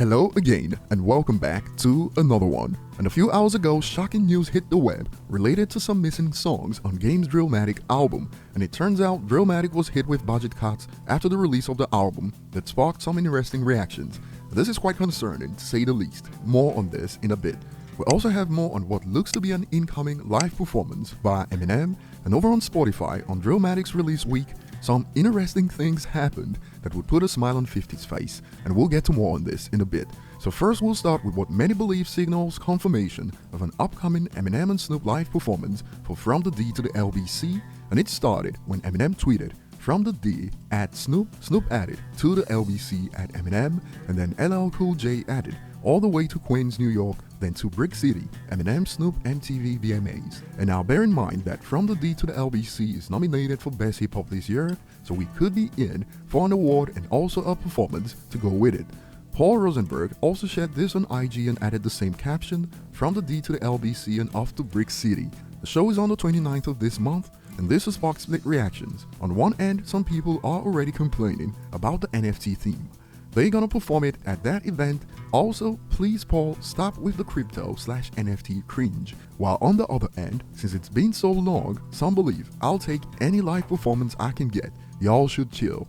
Hello again, and welcome back to another one. And a few hours ago, shocking news hit the web related to some missing songs on Game's Drillmatic album, and it turns out Drillmatic was hit with budget cuts after the release of the album that sparked some interesting reactions. This is quite concerning, to say the least. More on this in a bit. We also have more on what looks to be an incoming live performance by Eminem, and over on Spotify on Drillmatic's release week, some interesting things happened that would put a smile on 50's face, and we'll get to more on this in a bit. So first we'll start with what many believe signals confirmation of an upcoming Eminem and Snoop live performance for From the D to the LBC, and it started when Eminem tweeted, "From the D at Snoop," Snoop added, "to the LBC at Eminem," and then LL Cool J added, "all the way to Queens, New York, then to Brick City, Eminem, Snoop, MTV, VMAs." And now bear in mind that From the D to the LBC is nominated for Best Hip Hop this year, so we could be in for an award and also a performance to go with it. Paul Rosenberg also shared this on IG and added the same caption, "From the D to the LBC and off to Brick City." The show is on the 29th of this month, and this has sparked split reactions. On one end, some people are already complaining about the NFT theme. They're gonna perform it at that event. Also, please Paul, stop with the crypto/NFT cringe. While on the other end, since it's been so long, some believe I'll take any live performance I can get. Y'all should chill.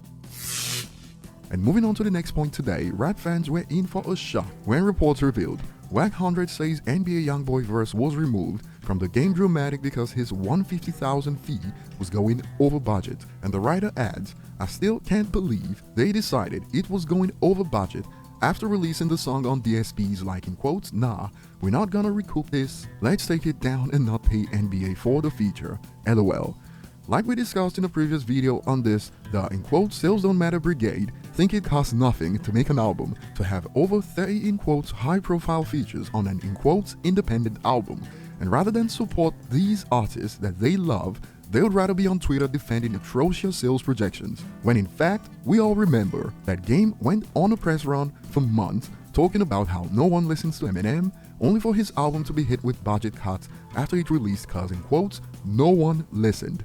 And moving on to the next point today, rap fans were in for a shock when reports revealed Wack 100 says NBA Youngboy verse was removed from the game Drillmatic because his $150,000 fee was going over budget. And the writer adds, "I still can't believe they decided it was going over budget after releasing the song on DSPs like in quotes, nah, we're not gonna recoup this, let's take it down and not pay NBA for the feature, LOL." Like we discussed in a previous video on this, the in quotes sales don't matter brigade think it costs nothing to make an album to have over 30 in quotes high profile features on an in quotes independent album. And rather than support these artists that they love, they would rather be on Twitter defending atrocious sales projections, when in fact, we all remember that Game went on a press run for months talking about how no one listens to Eminem, only for his album to be hit with budget cuts after it released cause in quotes, no one listened.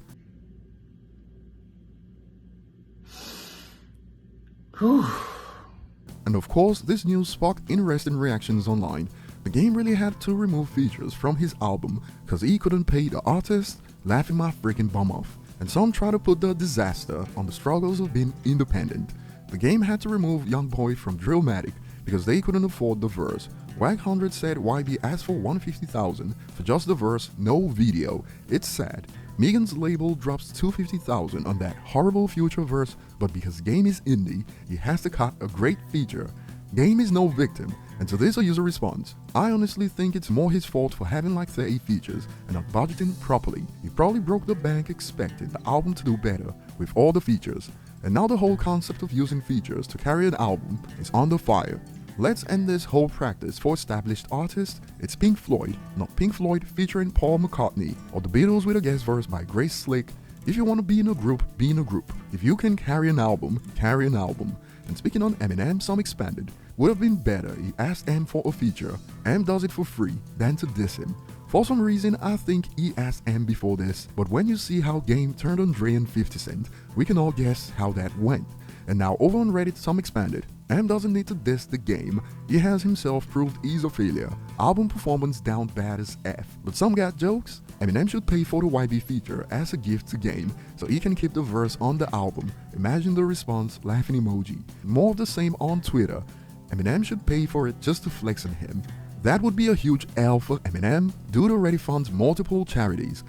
And of course, this news sparked interesting reactions online. The Game really had to remove features from his album cause he couldn't pay the artist, laughing my freaking bum off. And some try to put the disaster on the struggles of being independent. The Game had to remove Youngboy from Drillmatic because they couldn't afford the verse. Wack 100 said YB asked for $150,000 for just the verse, no video. It's sad. Megan's label drops $250,000 on that horrible Future verse, but because Game is indie, he has to cut a great feature. Game is no victim, and to this a user responds, "I honestly think it's more his fault for having like 30 features and not budgeting properly. He probably broke the bank expecting the album to do better with all the features. And now the whole concept of using features to carry an album is under fire. Let's end this whole practice for established artists. It's Pink Floyd, not Pink Floyd featuring Paul McCartney, or the Beatles with a guest verse by Grace Slick. If you want to be in a group, be in a group. If you can carry an album, carry an album." And speaking on Eminem, some expanded. "Would have been better he asked M for a feature. M does it for free, than to diss him. For some reason, I think he asked M before this, but when you see how Game turned on Dre and 50 Cent, we can all guess how that went." And now over on Reddit, some expanded. "M doesn't need to diss the Game. He has himself proved he's a failure. Album performance down bad as F." But some got jokes. Eminem should pay for the YB feature as a gift to Game so he can keep the verse on the album. Imagine the response, laughing emoji. More of the same on Twitter. Eminem should pay for it just to flex on him. That would be a huge L for Eminem. Dude already funds multiple charities.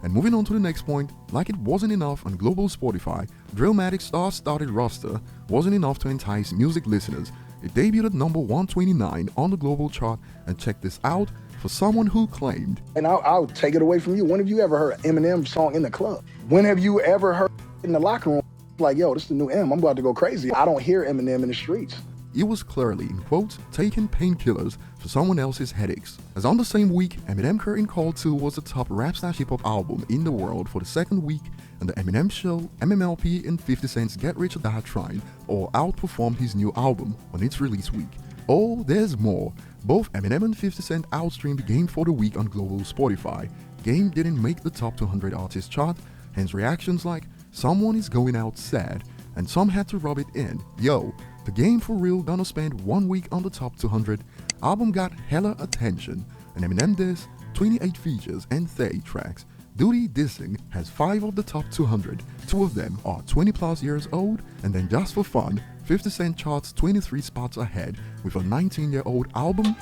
And moving on to the next point, like it wasn't enough on global Spotify, Drillmatic's star-studded roster wasn't enough to entice music listeners. It debuted at number 129 on the global chart, and check this out, for someone who claimed, and I'll take it away from you. When have you ever heard an Eminem song in the club? When have you ever heard in the locker room like, yo, this is the new M, I'm about to go crazy? I don't hear Eminem in the streets. He was clearly, in quotes, taking painkillers for someone else's headaches. As on the same week, Eminem Curtain Call 2 was the top rap/hip hop album in the world for the second week, and the Eminem Show, MMLP, and 50 Cent's Get Rich or Die Trying all outperformed his new album on its release week. Oh, there's more. Both Eminem and 50 Cent outstreamed Game for the week on global Spotify. Game didn't make the top 200 artist chart, hence reactions like, "Someone is going out sad," and some had to rub it in. Yo, the game for real gonna spend 1 week on the top 200. Album got hella attention. An Eminem diss, 28 features and 30 tracks. Duty Dissing has 5 of the top 200. 2 of them are 20 plus years old, and then just for fun, 50 Cent charts 23 spots ahead with a 19-year-old album